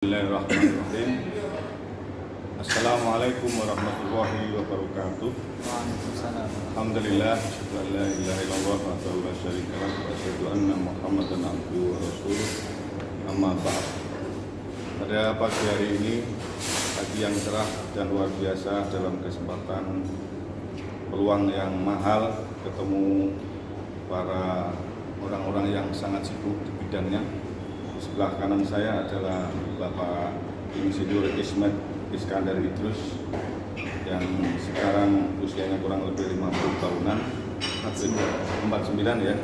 Bismillahirrahmanirrahim. Assalamualaikum warahmatullahi wabarakatuh. Waalaikumsalam. Alhamdulillah, asyhadu an la ilaha illallah wahdahu la syarika lah wa asyhadu anna Muhammadan abduhu wa rasuluh. Amma ba'd. Pada pagi hari ini, pagi yang cerah dan luar biasa dalam kesempatan peluang yang mahal ketemu para orang-orang yang sangat sibuk di bidangnya. Sebelah kanan saya adalah Bapak Insinyur Ismet Iskandar Idrus yang sekarang usianya kurang lebih 50 tahunan, 49 ya,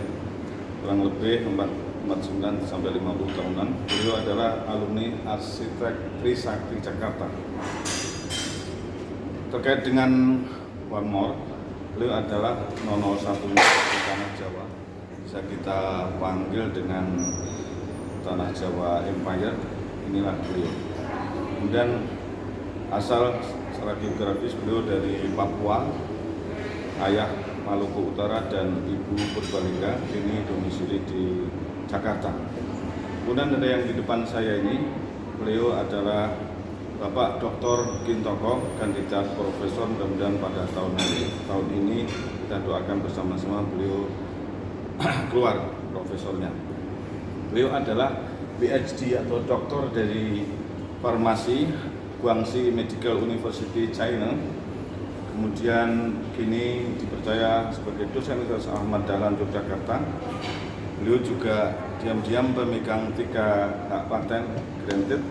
kurang lebih 49 sampai 50 tahunan. Beliau adalah alumni Arsitek Trisakti Jakarta. Terkait dengan One More, beliau adalah 001 di tanah Jawa, bisa kita panggil dengan Tanah Jawa Empire. Inilah beliau. Kemudian asal secara geografis beliau dari Papua, ayah Maluku Utara dan ibu Purbalingga, ini domisili di Jakarta. Kemudian ada yang di depan saya ini, beliau adalah Bapak Dr. Gintoko, kandidat profesor. Mudah-mudahan pada tahun ini kita doakan bersama-sama beliau keluar profesornya. Beliau adalah PhD atau doktor dari farmasi Guangxi Medical University China. Kemudian kini dipercaya sebagai dosen Universitas Ahmad Dahlan Yogyakarta. Beliau juga diam-diam pemegang 3 hak paten granted,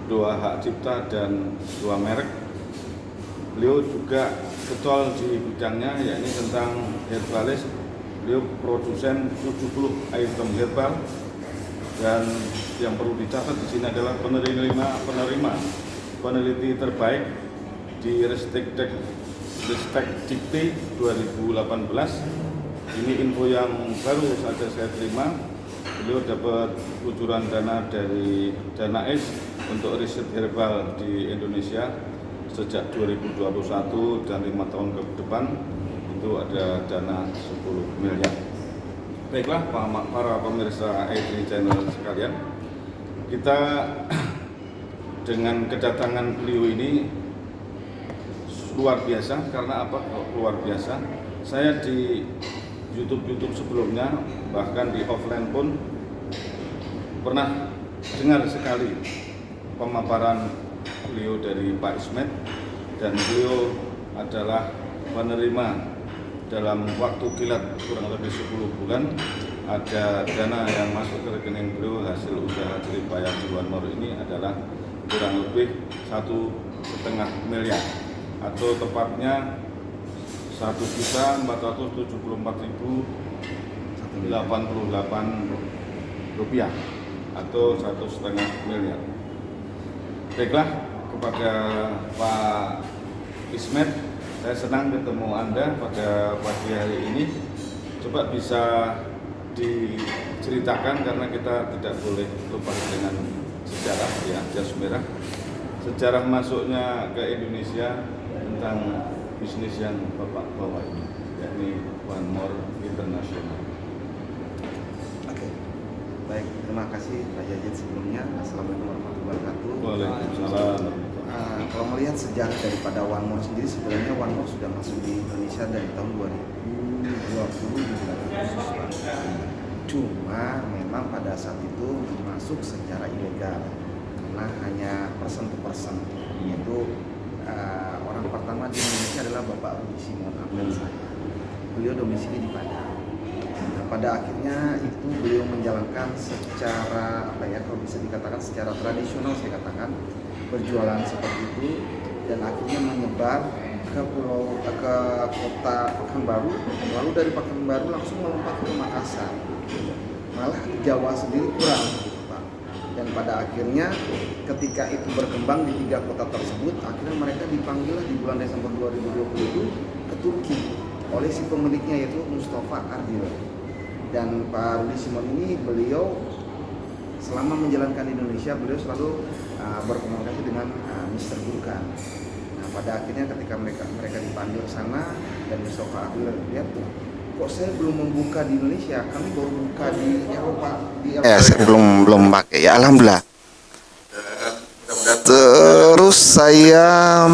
2 hak cipta dan 2 merek. Beliau juga getol di bidangnya, yakni tentang herbalis. Beliau produsen 70 item herbal. Dan yang perlu dicatat di sini adalah penerima peneliti terbaik di Ristek Dikti 2018. Ini info yang baru saja saya terima. Beliau dapat kucuran dana dari Danais untuk riset herbal di Indonesia sejak 2021 dan 5 tahun ke depan itu ada dana 10 miliar. Baiklah para pemirsa ID channel sekalian, kita dengan kedatangan beliau ini luar biasa. Karena apa luar biasa? Saya di YouTube sebelumnya, bahkan di offline pun pernah dengar sekali pemaparan beliau dari Pak Ismet, dan beliau adalah penerima dalam waktu kilat kurang lebih 10 bulan ada dana yang masuk ke rekening beliau hasil usaha jeripayah di One More ini adalah kurang lebih 1,5 miliar atau tepatnya 1.474.088 rupiah atau 1,5 miliar. Baiklah, kepada Pak Ismet, saya senang ketemu Anda pada pagi hari ini. Coba bisa diceritakan, karena kita tidak boleh lupa dengan sejarah ya, jas merah. Sejarah masuknya ke Indonesia tentang bisnis yang Bapak bawa ini, yakni One More International. Oke. Baik, terima kasih Pak Jajit sebelumnya. Assalamualaikum warahmatullahi wabarakatuh. Waalaikumsalam. Kalau melihat sejarah daripada One More sendiri, sebenarnya One More sudah masuk di Indonesia dari tahun 2020 di bulan Agustus. Cuma memang pada saat itu masuk secara ilegal karena hanya person to person, yaitu orang pertama di Indonesia adalah Bapak Rudi Simon Abdul saya. Beliau domisili di Padang. Nah, pada akhirnya itu beliau menjalankan secara kalau bisa dikatakan secara tradisional, saya katakan berjualan seperti itu, dan akhirnya menyebar ke kota Pekanbaru, lalu dari Pekanbaru langsung melompat ke Makassar, malah Jawa sendiri kurang gitu, Pak. Dan pada akhirnya ketika itu berkembang di 3 kota tersebut, akhirnya mereka dipanggil di bulan Desember 2020 itu ke Turki oleh si pemiliknya, yaitu Mustafa Ardil. Dan Pak Rudi Simon ini, beliau selama menjalankan Indonesia, beliau selalu berkomunikasi dengan Mr. Gurkan. Nah, pada akhirnya ketika mereka dipanggil ke sana dan Mustafa Ardil lihat, kok saya belum membuka di Indonesia, kami baru buka di Eropa. Saya belum pakai ya, alhamdulillah. saya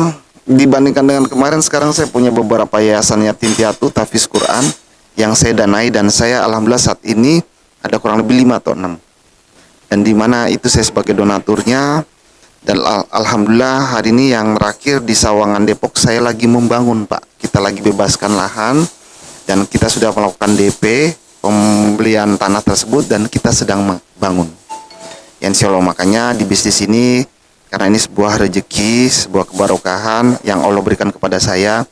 dibandingkan dengan kemarin, sekarang saya punya beberapa yayasan yatim piatu, tahfiz Quran yang saya danai, dan saya alhamdulillah saat ini ada kurang lebih 5 atau 6. Dan di mana itu saya sebagai donaturnya. Dan alhamdulillah hari ini yang terakhir di Sawangan Depok saya lagi membangun, Pak. Kita lagi bebaskan lahan dan kita sudah melakukan DP pembelian tanah tersebut dan kita sedang membangun. Ya, insya Allah, makanya di bisnis ini, karena ini sebuah rezeki, sebuah kebarokahan yang Allah berikan kepada saya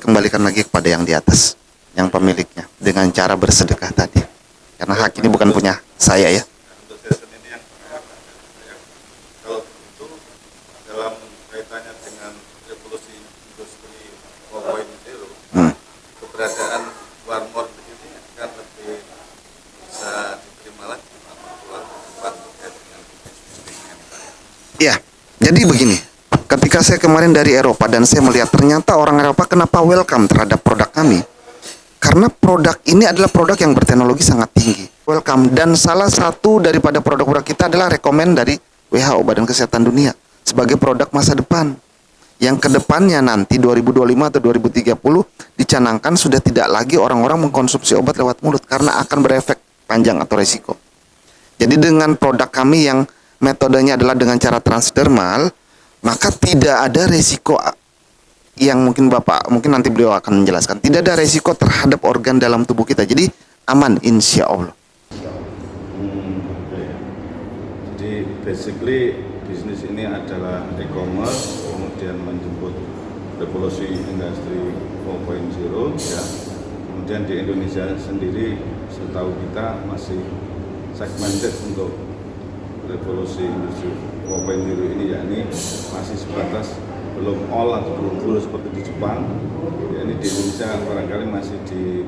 kembalikan lagi kepada yang di atas, yang pemiliknya, dengan cara bersedekah tadi. Karena hak ini bukan punya saya ya. Untuk season ini yang kalau itu dalam kaitannya dengan revolusi industri 4.0, keberadaan Warmor ini akan lebih bisa diterima lagi Ya, jadi begini. Ketika saya kemarin dari Eropa dan saya melihat ternyata orang Eropa kenapa welcome terhadap produk kami? Karena produk ini adalah produk yang berteknologi sangat tinggi. Welcome, dan salah satu daripada produk-produk kita adalah rekomend dari WHO, Badan Kesehatan Dunia, sebagai produk masa depan. Yang kedepannya nanti 2025 atau 2030 dicanangkan sudah tidak lagi orang-orang mengkonsumsi obat lewat mulut karena akan berefek panjang atau resiko. Jadi dengan produk kami yang metodenya adalah dengan cara transdermal, maka tidak ada resiko yang mungkin nanti beliau akan menjelaskan. Tidak ada resiko terhadap organ dalam tubuh kita. Jadi aman insya Allah. Jadi basically bisnis ini adalah e-commerce, kemudian menjemput revolusi industri 4.0 ya. Kemudian di Indonesia sendiri setahu kita masih segmented untuk revolusi industri 4.0 ini, yakni masih sebatas belum all atau belum full seperti di Jepang. Ya, ini di Indonesia barangkali masih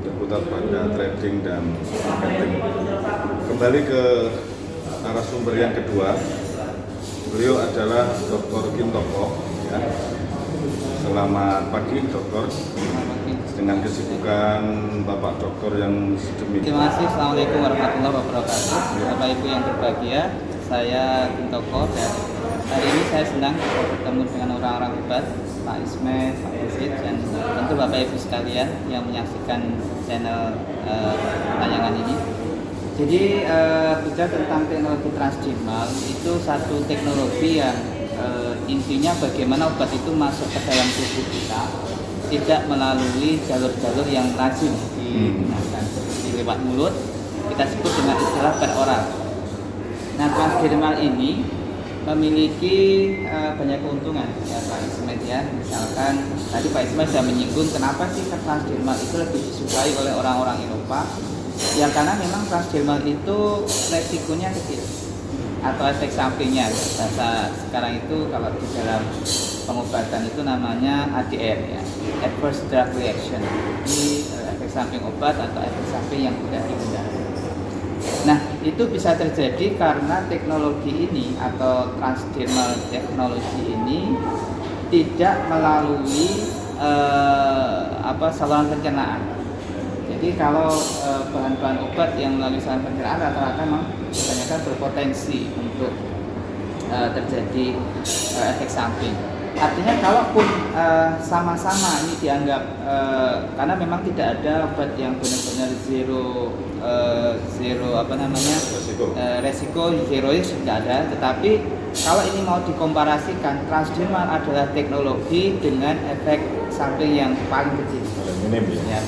berputar pada trading dan marketing. Kembali ke narasumber yang kedua, beliau adalah Dr. Kintoko ya. Selamat pagi Dokter. Dengan kesibukan Bapak Dokter yang sedemikian. Terima kasih. Assalamualaikum warahmatullahi wabarakatuh. Bapak Ibu yang berbahagia, saya Kintoko dan hari ini saya senang bertemu dengan orang-orang hebat, Pak Ismet, Pak Yazid, dan tentu Bapak Ibu sekalian yang menyaksikan channel tayangan ini. Jadi bicara tentang teknologi transdermal itu satu teknologi yang intinya bagaimana obat itu masuk ke dalam tubuh kita tidak melalui jalur-jalur yang lazim digunakan seperti lewat mulut, kita sebut dengan istilah peroral. Nah, transdermal ini memiliki banyak keuntungan ya Pak Ismet ya. Misalkan tadi Pak Ismet sudah menyinggung kenapa sih transdermal itu lebih disukai oleh orang-orang Eropa. Ya karena memang transdermal itu resikonya kecil atau efek sampingnya bahasa sekarang itu kalau di dalam pengobatan itu namanya ADR ya, adverse drug reaction. Jadi efek samping obat atau efek samping yang tidak dihindari. Nah, itu bisa terjadi karena teknologi ini atau transdermal teknologi ini tidak melalui saluran pencernaan. Jadi kalau bahan-bahan obat yang melalui saluran pencernaan rata-rata memang kebanyakan berpotensi untuk terjadi efek samping. Artinya kalaupun sama-sama ini dianggap karena memang tidak ada obat yang benar-benar resiko zero tidak ada, tetapi kalau ini mau dikomparasikan, transdermal adalah teknologi dengan efek samping yang paling kecil,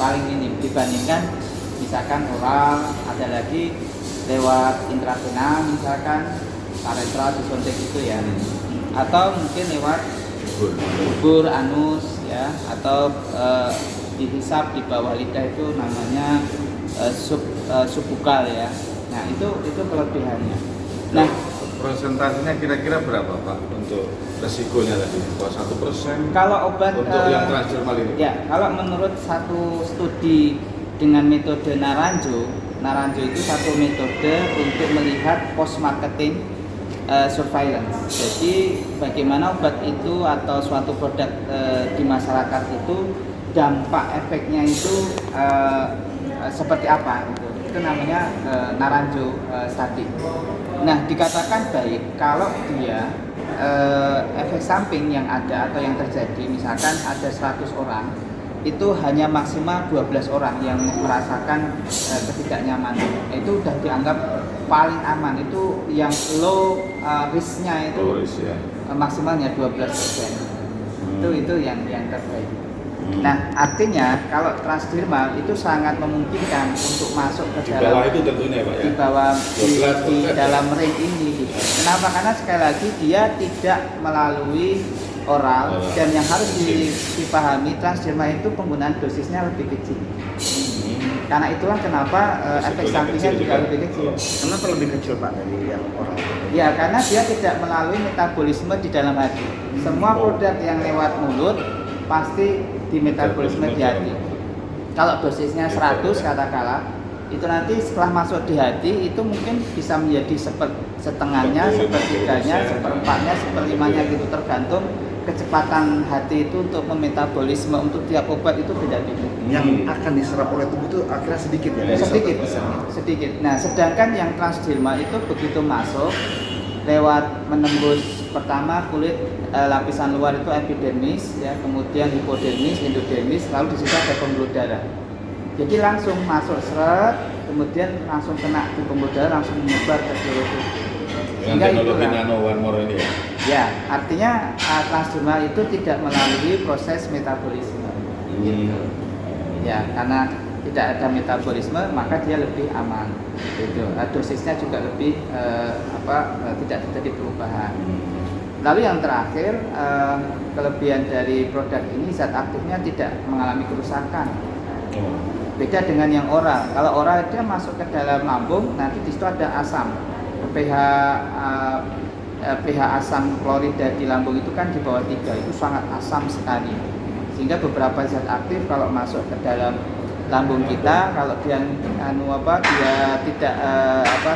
paling minim dibandingkan misalkan oral, ada lagi lewat intravena misalkan parenteral disuntik itu ya, atau mungkin lewat ubur anus ya, atau dihisap di bawah lidah itu namanya subukal ya. Nah itu kelebihannya. Nah presentasinya kira-kira berapa Pak untuk resikonya tadi? 1%? Kalau obat untuk yang transdermal ini? Ya, kalau menurut satu studi dengan metode Naranjo itu satu metode untuk melihat post marketing surveillance. Jadi bagaimana obat itu atau suatu produk di masyarakat itu dampak efeknya itu seperti apa gitu. Itu namanya Naranjo study. Nah, dikatakan baik kalau dia efek efek samping yang ada atau yang terjadi, misalkan ada 100 orang, itu hanya maksimal 12 orang yang merasakan ketidaknyamanan. Itu udah dianggap paling aman. Itu yang low risk-nya itu ya. maksimalnya 12%. Itu yang terbaik. Nah, artinya kalau transdermal itu sangat memungkinkan untuk masuk ke Di dalam bawah itu tentunya Pak ya. di bawah di 12%. dalam ring ini. Kenapa? Karena sekali lagi dia tidak melalui oral, dan yang harus dipahami transdermal itu penggunaan dosisnya lebih kecil. Karena itulah kenapa efek sampingnya juga lebih kecil. Kenapa lebih kecil Pak dari yang oral? Ya, karena dia tidak melalui metabolisme di dalam hati. Semua produk yang lewat mulut pasti di metabolisme di hati. Kalau dosisnya 100 katakanlah, itu nanti setelah masuk di hati itu mungkin bisa menjadi setengahnya, sepertiganya, seperempatnya, seperlimanya gitu, tergantung kecepatan hati itu untuk memetabolisme untuk tiap obat itu beda-beda. Yang akan diserap oleh tubuh itu akhirnya sedikit ya? Sedikit. Nah, sedangkan yang transdermal itu begitu masuk lewat menembus pertama kulit lapisan luar itu epidermis, ya, kemudian hipodermis, endodermis, lalu di situ ada pembuluh darah. Jadi langsung masuk seret, kemudian langsung kena di pembuluh darah, langsung menyebar ke seluruh tubuh. Dengan teknologi nano one more ini ya. Ya, artinya transdermal itu tidak melalui proses metabolisme. Gitu. Ya, karena tidak ada metabolisme maka dia lebih aman. Gitu. Dosisnya juga lebih tidak terjadi perubahan. Lalu yang terakhir, kelebihan dari produk ini zat aktifnya tidak mengalami kerusakan. Beda dengan yang oral. Kalau oral dia masuk ke dalam lambung, nanti di situ ada asam. pH asam klorida di lambung itu kan di bawah 3, itu sangat asam sekali. Sehingga beberapa zat aktif kalau masuk ke dalam lambung kita, kalau dia dia tidak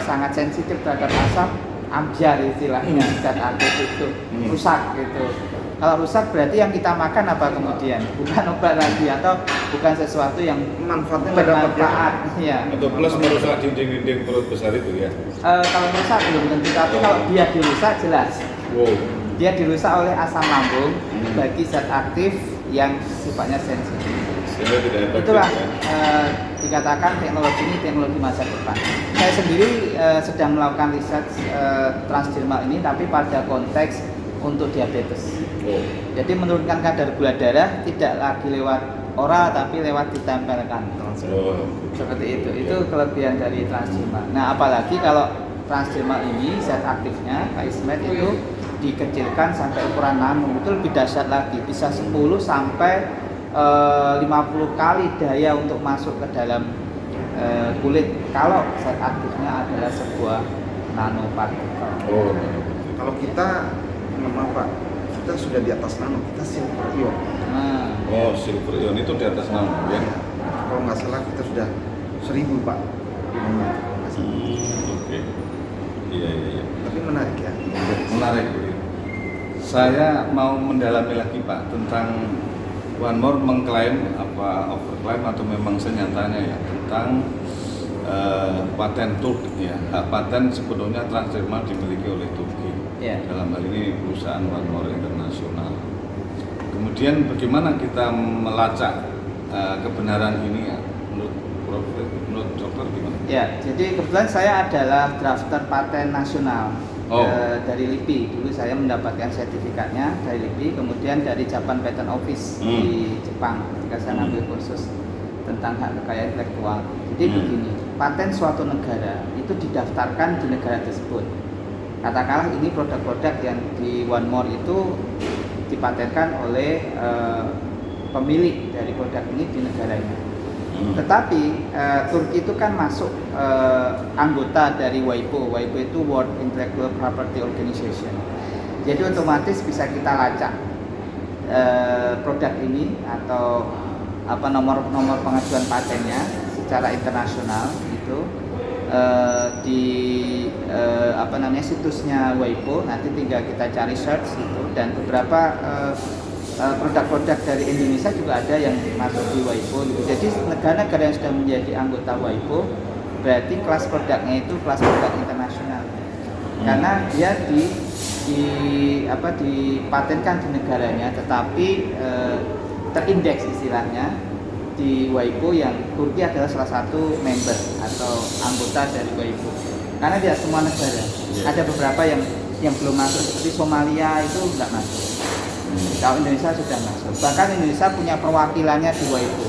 sangat sensitif terhadap asam, amjar istilahnya, zat aktif itu rusak gitu. Kalau rusak berarti yang kita makan apa kemudian? Bukan obat lagi atau bukan sesuatu yang manfaatnya bermanfaat. Ya. Atau plus merusak dinding-dinding perut besar itu ya? Kalau rusak belum tentu, tapi kalau dia dirusak jelas. Wow. Dia dirusak oleh asam lambung bagi zat aktif yang sifatnya sensitif. Sehingga tidak efektif. Itulah Ya? dikatakan teknologi ini teknologi masa depan. Saya sendiri sedang melakukan riset transdermal ini, tapi pada konteks untuk diabetes. Jadi menurunkan kadar gula darah tidak lagi lewat oral tapi lewat ditempelkan. Seperti itu. Itu kelebihan dari transdermal. Nah, apalagi kalau transdermal ini zat aktifnya Ismed itu dikecilkan sampai ukuran nano, itu lebih dahsyat lagi, bisa 10 sampai 50 kali daya untuk masuk ke dalam kulit kalau zat aktifnya adalah sebuah nanopartikel. Kalau kita memang Pak, kita sudah di atas nano, kita silver ion. Silver ion itu di atas nano ya? Kalau nggak salah kita sudah 1000 Pak. Oke. Iya. Tapi menarik ya. Menarik. Saya mau mendalami lagi Pak tentang One More mengklaim apa overklaim atau memang senyatanya ya tentang paten Turki ya. Hak paten sepenuhnya transdermal dimiliki oleh Turki. Dalam hal ini perusahaan One More Internasional. Kemudian bagaimana kita melacak kebenaran ini ya? Menurut dokter gimana? Ya, jadi kebetulan saya adalah drafter paten nasional dari LIPI. Dulu saya mendapatkan sertifikatnya dari LIPI, kemudian dari Japan Patent Office di Jepang ketika saya ambil kursus tentang hak kekayaan intelektual. Jadi begini, paten suatu negara itu didaftarkan di negara tersebut. Katakanlah ini produk-produk yang di One More itu dipatenkan oleh pemilik dari produk ini di negaranya. Tetapi Turki itu kan masuk anggota dari WIPO. WIPO itu World Intellectual Property Organization. Jadi otomatis bisa kita lacak produk ini atau nomor pengajuan patennya secara internasional itu di situsnya WIPO. Nanti tinggal kita cari search itu, dan beberapa produk-produk dari Indonesia juga ada yang masuk di WIPO gitu. Jadi negara-negara yang sudah menjadi anggota WIPO berarti kelas produknya itu kelas produk internasional, karena dia dipatenkan di negaranya, tetapi terindeks istilahnya di WIPO yang Turki adalah salah satu member atau anggota dari WIPO. Karena tidak semua negara, ada beberapa yang belum masuk, seperti Somalia itu nggak masuk. Kalau Indonesia sudah masuk, bahkan Indonesia punya perwakilannya di WIPO.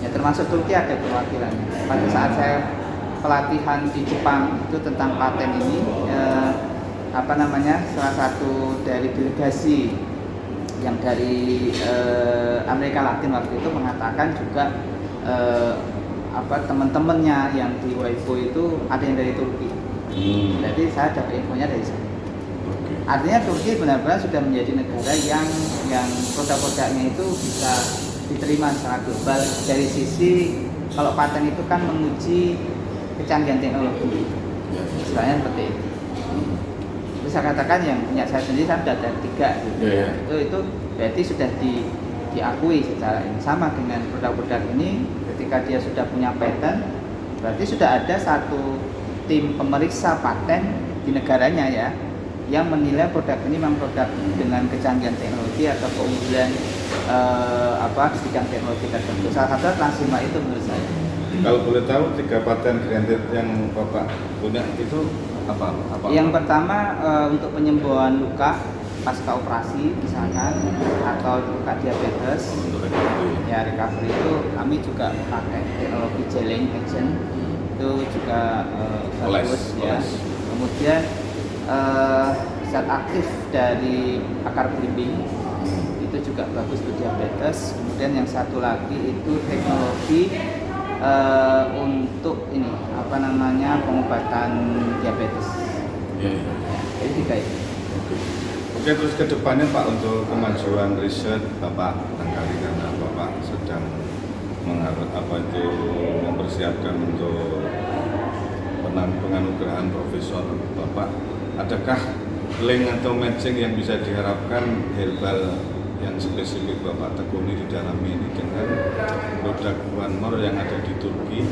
Ya, termasuk Turki ada perwakilannya. Pada saat saya pelatihan di Jepang itu tentang paten ini, salah satu dari delegasi yang dari Amerika Latin waktu itu mengatakan juga teman-temannya yang di WIPO itu ada yang dari Turki. Jadi saya dapat infonya dari sana. Artinya Turki benar-benar sudah menjadi negara yang produk-produknya itu bisa diterima secara global. Dari sisi kalau paten itu kan menguji kecanggihan teknologi, istilahnya seperti itu. Bisa katakan yang punya saya sendiri saya sudah ada 3 gitu. Itu berarti sudah diakui secara ini. Sama dengan produk-produk ini, ketika dia sudah punya patent, berarti sudah ada satu tim pemeriksa paten di negaranya ya, yang menilai produk ini memang produk dengan kecanggihan teknologi atau keunggulan di bidang teknologi tertentu. Salah satu Transima itu menurut saya. Kalau boleh tahu 3 paten granted yang Bapak punya itu apa? Yang pertama untuk penyembuhan luka pasca operasi misalkan, atau luka diabetes. Untuk recovery. Ya, recovery itu kami juga pakai teknologi gelling agent, itu juga bagus ya. Kemudian zat aktif dari akar belimbing itu juga bagus untuk diabetes. Kemudian yang satu lagi itu teknologi untuk ini pengobatan diabetes. Jadi 3 itu. Oke, terus ke depannya Pak, untuk kemajuan riset Bapak barangkali karena Bapak sedang mempersiapkan untuk penganugerahan profesor Bapak, adakah link atau matching yang bisa diharapkan herbal yang spesifik Bapak tekuni di dalam ini dengan produk One More yang ada di Turki?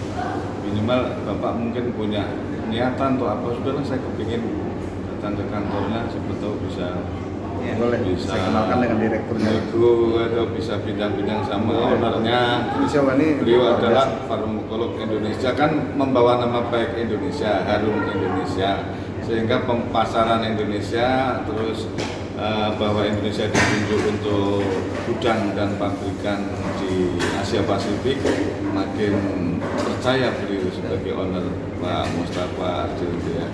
Minimal Bapak mungkin punya niatan atau apa, sudahlah saya kepingin datang ke kantornya, siapa tahu bisa Boleh, bisa saya kenalkan dengan direkturnya. atau bisa bincang-bincang sama ownernya. Siapa nih? Beliau adalah farmakolog Indonesia, kan membawa nama baik Indonesia, harum Indonesia, sehingga pemasaran Indonesia terus bahwa Indonesia ditunjuk untuk gudang dan pabrikan di Asia Pasifik, makin percaya beliau sebagai owner Pak Mustafa Arjun ya.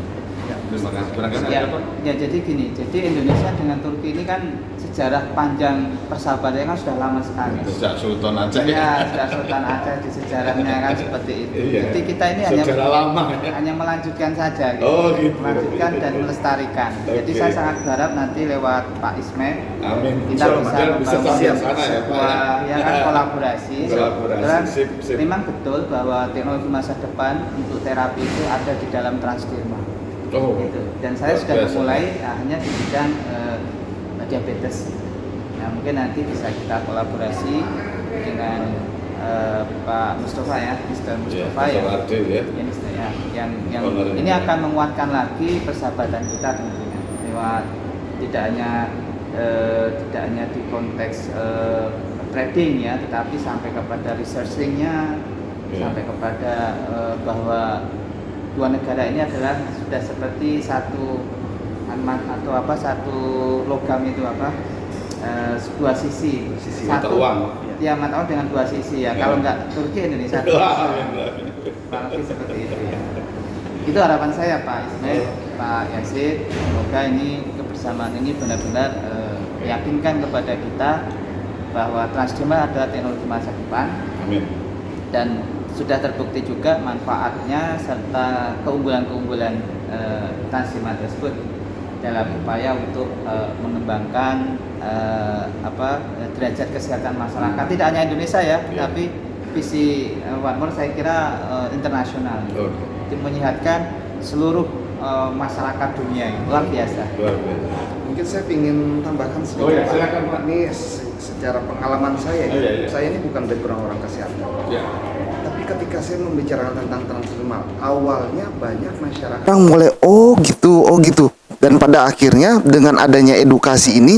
Terima kasih. Barangkali Ya, ada Pak? ya, jadi gini, jadi Indonesia dengan Turki ini kan sejarah panjang persahabatannya kan sudah lama sekali. Sejak Sultan Aceh Ya, sejak Sultan Aceh di sejarahnya kan seperti itu. Iya. Jadi kita ini sejarah lama ya. hanya melanjutkan saja, gitu. Oh, gitu. Melanjutkan dan melestarikan. Jadi Oke. saya sangat berharap nanti lewat Pak Ismet Amin. kita bisa membangun sampai sana ya Pak ya. ya kan kolaborasi. Kolaborasi. Dan Sip. memang betul bahwa teknologi masa depan untuk terapi itu ada di dalam Transderma. Oh, Gitu. Dan saya luar sudah biasa. memulai hanya di bidang diabetes. Nah, mungkin nanti bisa kita kolaborasi dengan Pak Mustafa ya, Mr. Mustafa Ya, ya. Mustafa Adil ya. Yang Owner ini akan menguatkan lagi persahabatan kita tentunya lewat tidak hanya di konteks trading ya, tetapi sampai kepada researchingnya, sampai kepada bahwa dua negara ini adalah sudah seperti satu logam itu dua sisi mata uang. Ya, mata uang dengan 2 sisi ya. Kalau nggak Turki, Indonesia kurang lebih seperti itu ya. Itu harapan saya Pak Ismet, Pak Yazid, semoga ini kebersamaan ini benar-benar meyakinkan kepada kita bahwa Transderma adalah teknologi masa depan. Amin. Dan Sudah terbukti juga manfaatnya serta keunggulan-keunggulan Transderma tersebut dalam upaya untuk mengembangkan derajat kesehatan masyarakat, tidak hanya Indonesia ya, tapi visi One More saya kira internasional, untuk menyehatkan seluruh masyarakat dunia ini. Luar biasa. Mungkin saya ingin tambahkan sedikit. Oh ya, silakan Pak. Ini secara pengalaman saya, saya ini bukan background orang kesehatan. Tapi ketika saya membicarakan tentang Transderma, awalnya banyak masyarakat orang mulai oh gitu Dan pada akhirnya dengan adanya edukasi ini,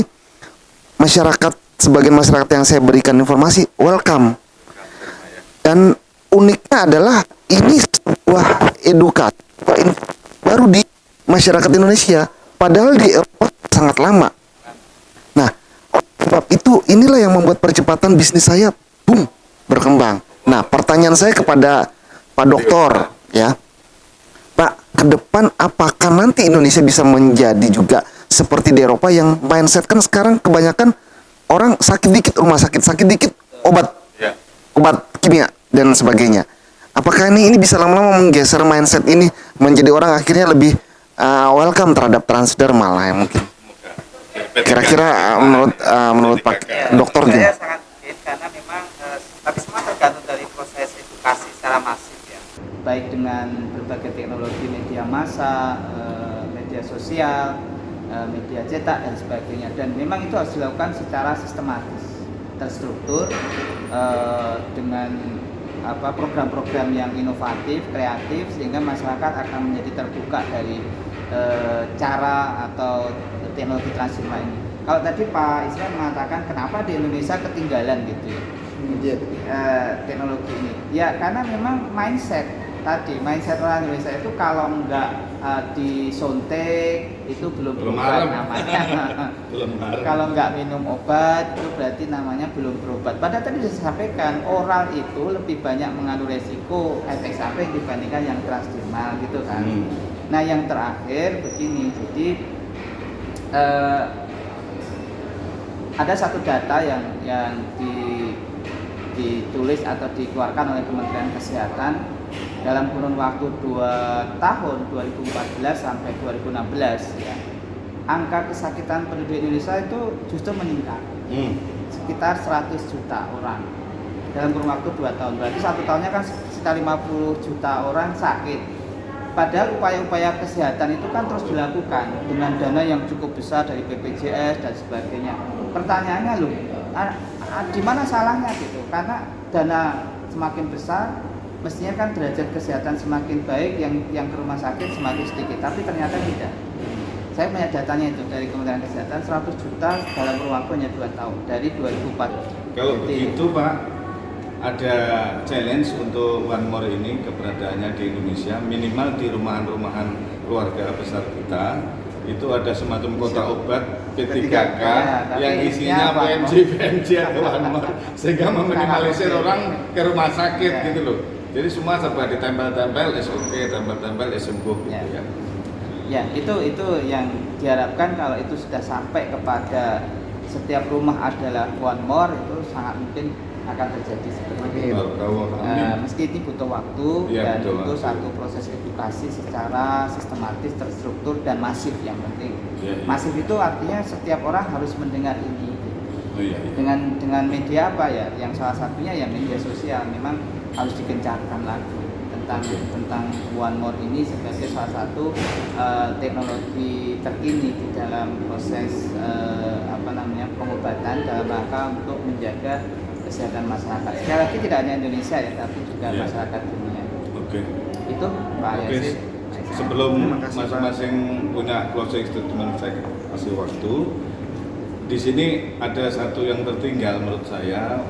masyarakat, sebagian masyarakat yang saya berikan informasi welcome. Dan uniknya adalah ini sebuah edukasi baru di masyarakat Indonesia, padahal di Eropa sangat lama. Nah, sebab itu inilah yang membuat percepatan bisnis saya boom berkembang. Nah, pertanyaan saya kepada Pak Doktor ya, Pak, ke depan apakah nanti Indonesia bisa menjadi juga seperti di Eropa yang mindset kan sekarang kebanyakan orang sakit dikit rumah sakit, sakit dikit obat kimia dan sebagainya. Apakah ini bisa lama-lama menggeser mindset ini menjadi orang akhirnya lebih welcome terhadap transdermal lah ya mungkin. Kira-kira menurut Pak Dokter Saya gimana? sangat mungkin karena memang tapi semua tergantung dari proses edukasi secara masif ya. Baik dengan berbagai teknologi media massa, media sosial, media cetak dan sebagainya. Dan memang itu harus dilakukan secara sistematis, terstruktur dengan program-program yang inovatif, kreatif sehingga masyarakat akan menjadi terbuka dari cara atau teknologi transdermal ini. Kalau tadi Pak Ismail mengatakan kenapa di Indonesia ketinggalan gitu ya teknologi ini, ya karena memang mindset orang Indonesia itu kalau enggak disuntik itu belum berobat namanya. Kalau enggak minum obat itu berarti namanya belum berobat. Padahal tadi sudah disampaikan oral itu lebih banyak mengandung resiko efek samping dibandingkan yang transdermal gitu kan. Nah yang terakhir begini, jadi ada satu data yang ditulis atau dikeluarkan oleh Kementerian Kesehatan dalam kurun waktu 2 tahun 2014 sampai 2016 ya. Angka kesakitan penduduk Indonesia itu justru meningkat sekitar 100 juta orang dalam kurun waktu 2 tahun. Berarti 1 tahunnya kan sekitar 50 juta orang sakit. Padahal upaya-upaya kesehatan itu kan terus dilakukan dengan dana yang cukup besar dari BPJS dan sebagainya. Pertanyaannya loh, di mana salahnya gitu? Karena dana semakin besar, mestinya kan derajat kesehatan semakin baik, yang ke rumah sakit semakin sedikit. Tapi ternyata tidak. Saya punya datanya itu dari Kementerian Kesehatan 100 juta dalam kurun waktu hanya 2 tahun dari 2004. Kalau begitu Pak, ada challenge untuk One More ini keberadaannya di Indonesia, minimal di rumahan-rumahan keluarga besar kita itu ada semacam kotak obat P3K yang isinya PNJ atau One More, sehingga meminimalisir orang ke rumah sakit gitu loh. Jadi semua serba ditempel-tempel, oke, tempel-tempel, sembuh gitu ya. Ya, itu yang diharapkan kalau itu sudah sampai kepada setiap rumah adalah One More, itu sangat mungkin akan terjadi seperti itu. Meski ini butuh waktu dan butuh satu proses edukasi secara sistematis, terstruktur dan masif yang penting. Masif itu artinya setiap orang harus mendengar ini. Dengan media apa ya? Yang salah satunya ya media sosial memang harus digencarkan lagi tentang One More ini sebagai salah satu teknologi terkini di dalam proses pengobatan dalam rangka untuk menjaga kesehatan masyarakat. Sekali lagi tidak hanya Indonesia ya, tapi juga masyarakat dunia. Oke. Itu Pak Yasin. Sebelum masing-masing punya closing statement, saya kasih waktu. Di sini ada satu yang tertinggal menurut saya,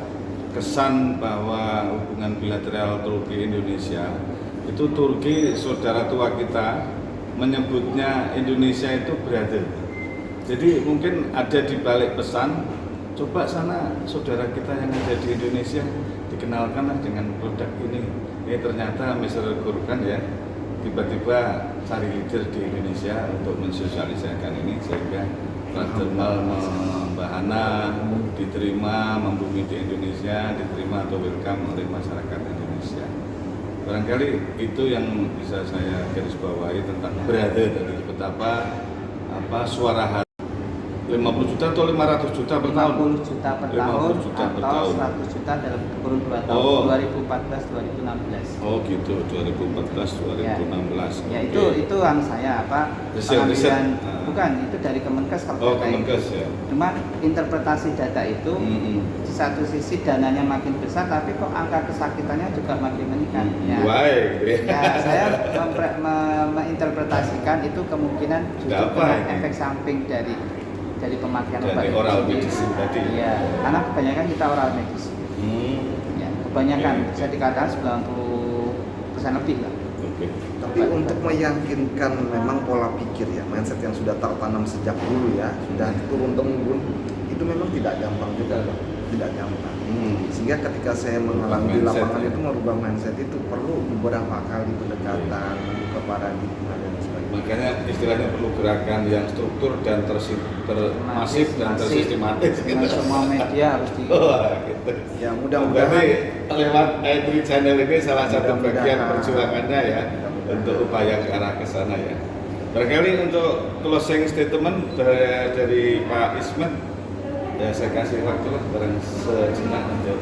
kesan bahwa hubungan bilateral Turki Indonesia itu Turki saudara tua kita menyebutnya Indonesia itu brother. Jadi mungkin ada di balik pesan, coba sana saudara kita yang ada di Indonesia dikenalkanlah dengan produk ini. Ini ternyata Mr. Gurkan ya tiba-tiba cari leader di Indonesia untuk mensosialisasikan ini sehingga transdermal membahana, diterima, membumi di Indonesia, diterima atau welcome oleh masyarakat Indonesia. Barangkali itu yang bisa saya garis bawahi tentang berada dari betapa suara hati. 50 juta atau 500 juta per tahun? 50 juta per tahun 50 juta per atau tahun. 100 juta dalam kurun 2 tahun, Oh. 2014-2016. Oh gitu, 2014-2016. Ya Oke. itu saya apa Riset. pengambilan Ah. bukan itu dari Kemenkes kalau Oh, data Kemenkes itu. ya. Cuma interpretasi data itu Mm-mm. di satu sisi dananya makin besar tapi kok angka kesakitannya juga makin meningkat. Ya. Why? Ya, saya menginterpretasikan itu kemungkinan justru Nggak apa kena ini? efek samping dari pemakaian Dari obat itu oral sendiri. medicine tadi. Iya, karena kebanyakan kita oral medicine. Ya, kebanyakan Oke. bisa dikatakan 90% lebih lah. Oke. Tapi untuk meyakinkan memang pola pikir ya, mindset yang sudah tertanam sejak dulu ya, sudah turun temurun, itu memang tidak gampang juga, Pak. Tidak gampang. Sehingga ketika saya mengalami di Mindset, lapangan ya. itu merubah mindset itu perlu beberapa kali pendekatan, membuka paradigma dan sebagainya. Makanya istilahnya perlu gerakan yang struktur dan masif dan tersistematis. Dengan semua media harus di Wah, gitu. Ya Berarti mudah-mudahan lewat i3 channel ini salah satu Mudah-mudahan. bagian perjuangannya ya untuk upaya ke arah ke sana ya. Barangkali untuk closing statement dari Pak Ismet, ya saya kasih waktu lah bareng sejenak untuk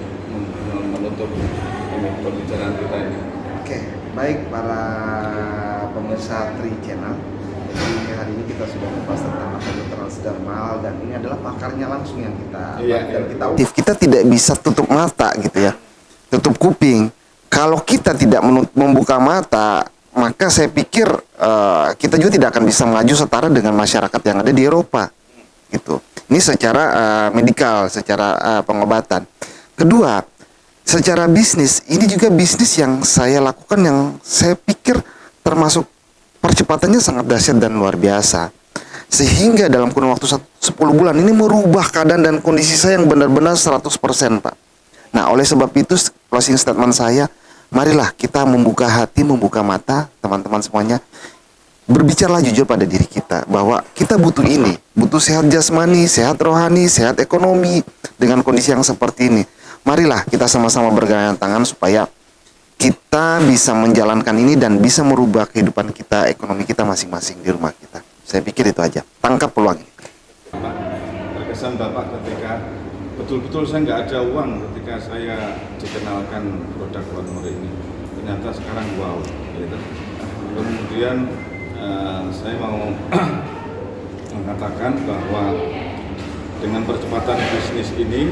menutup ini pembicaraan kita ini. Oke, baik para pemirsa Tri Channel. Jadi hari ini kita sudah membahas tentang metode transdermal dan ini adalah pakarnya langsung yang kita Iya, dan iya. kita tidak bisa tutup mata gitu ya, tutup kuping. Kalau kita tidak membuka mata, maka saya pikir kita juga tidak akan bisa maju setara dengan masyarakat yang ada di Eropa, gitu. Ini secara medikal, secara pengobatan. Kedua, secara bisnis, ini juga bisnis yang saya lakukan yang saya pikir termasuk percepatannya sangat dahsyat dan luar biasa. Sehingga dalam kurun waktu 10 bulan ini merubah keadaan dan kondisi saya yang benar-benar 100%, Pak. Nah, oleh sebab itu closing statement saya, marilah kita membuka hati, membuka mata, teman-teman semuanya. Berbicara jujur pada diri kita bahwa kita butuh ini, butuh sehat jasmani, sehat rohani, sehat ekonomi dengan kondisi yang seperti ini. Marilah kita sama-sama bergandengan tangan supaya kita bisa menjalankan ini dan bisa merubah kehidupan kita, ekonomi kita masing-masing di rumah kita. Saya pikir itu aja. Tangkap peluang ini. Pak, terkesan Bapak ketika betul-betul saya nggak ada uang ketika saya dikenalkan produk One ini. Ternyata sekarang wow, gitu. Kemudian saya mau mengatakan bahwa dengan percepatan bisnis ini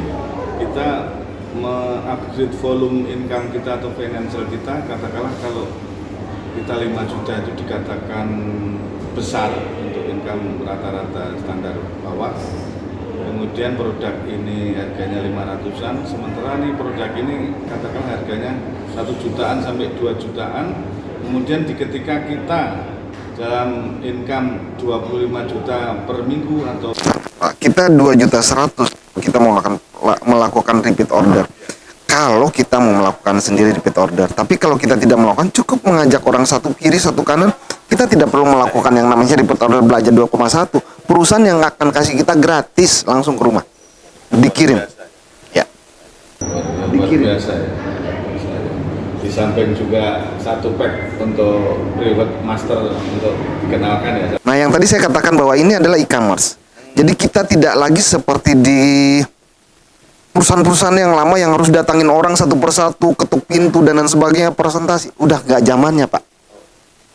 kita mengupgrade volume income kita atau financial kita. Katakanlah kalau kita 5 juta itu dikatakan besar untuk income rata-rata standar bawah, kemudian produk ini harganya 500-an, sementara nih produk ini katakan harganya 1 jutaan sampai 2 jutaan, kemudian ketika kita dalam income 25 juta per minggu atau Kita 2.100.000 kita melakukan repeat order. Kalau kita mau melakukan sendiri repeat order, tapi kalau kita tidak melakukan, cukup mengajak orang satu kiri satu kanan, kita tidak perlu melakukan yang namanya repeat order belanja 2,1. Perusahaan yang akan kasih kita gratis langsung ke rumah, dikirim. Ya. luar Dikirim. biasa ya. Di samping juga satu pack untuk reward master untuk dikenalkan ya. Nah, yang tadi saya katakan bahwa ini adalah e-commerce. Jadi kita tidak lagi seperti di perusahaan-perusahaan yang lama yang harus datangin orang satu persatu, ketuk pintu dan lain sebagainya, presentasi. Udah nggak zamannya, Pak.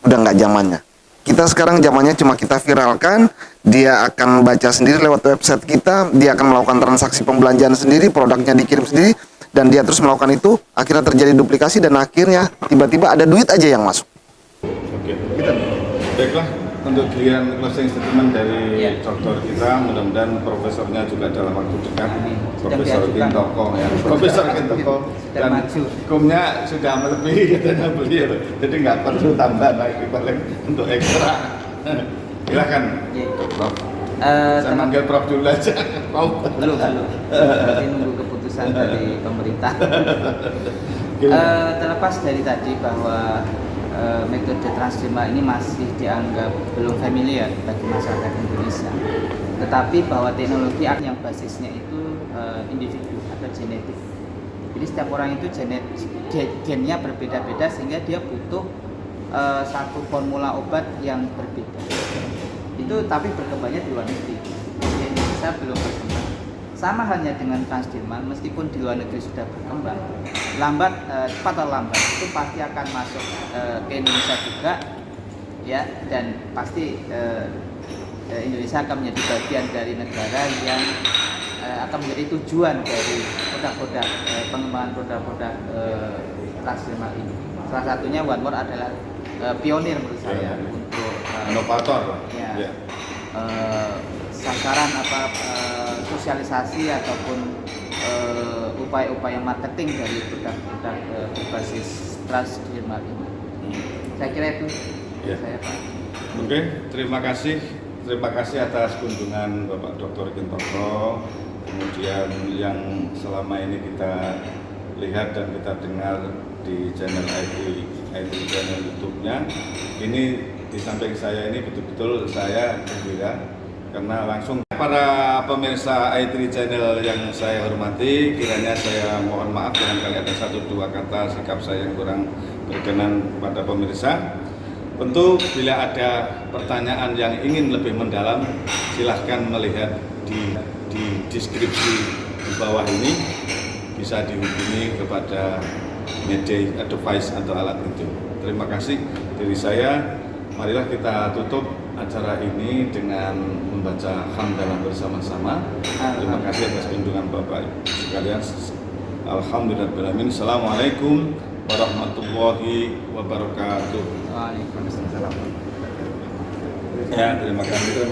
Udah nggak zamannya. Kita sekarang zamannya cuma kita viralkan, dia akan baca sendiri lewat website kita, dia akan melakukan transaksi pembelanjaan sendiri, produknya dikirim sendiri, dan dia terus melakukan itu, akhirnya terjadi duplikasi dan akhirnya tiba-tiba ada duit aja yang masuk. Oke. Baiklah, untuk giliran closing statement dari Ya. dokter kita, mudah-mudahan profesornya juga dalam waktu dekat, Amin. Sudah Profesor diajukan. Gintoko ya, Profesor Gintoko, Sudah dan maju. hukumnya sudah melebihi katanya beliau, jadi nggak perlu tambahan lagi paling untuk ekstra. Silakan, Ya. Prof. Saya Teman- manggil Prof dulu aja, Prof. belum masih nunggu keputusan dari pemerintah. Terlepas dari tadi bahwa metode transdermal ini masih dianggap belum familiar bagi masyarakat Indonesia, tetapi bahwa teknologi yang basisnya itu individu atau genetik. Jadi setiap orang itu gennya berbeda-beda sehingga dia butuh satu formula obat yang berbeda. Itu tapi berkembangnya di luar negeri. Di Indonesia Indonesia belum berkembang. Sama halnya dengan Transdirman, meskipun di luar negeri sudah berkembang, cepat atau lambat itu pasti akan masuk ke Indonesia juga, ya, dan pasti Indonesia akan menjadi bagian dari negara yang akan menjadi tujuan dari produk-produk pengembangan produk-produk Transdirman ini. Salah satunya One More adalah pionir menurut saya untuk inovator. ya, sasaran sosialisasi ataupun upaya-upaya marketing dari produk-produk berbasis Transdirman ini. Saya kira itu saya, Pak. Oke, terima kasih atas kunjungan Bapak Dr. Gintoko. Kemudian yang selama ini kita lihat dan kita dengar di channel IT channel YouTube-nya, ini di samping saya ini betul-betul saya gembira karena langsung para pemirsa IT channel yang saya hormati, kiranya saya mohon maaf barangkali ada 1-2 kata sikap saya yang kurang berkenan pada pemirsa. Tentu bila ada pertanyaan yang ingin lebih mendalam, silahkan melihat di deskripsi di bawah ini, bisa dihubungi kepada media advice atau alat itu. Terima kasih dari saya. Marilah kita tutup acara ini dengan membaca hamdalah bersama-sama. Terima kasih atas kunjungan Bapak sekalian. Alhamdulillahirrahmanirrahim. Assalamualaikum warahmatullahi wabarakatuh. Waalaikumsalam. Ya, terima kasih.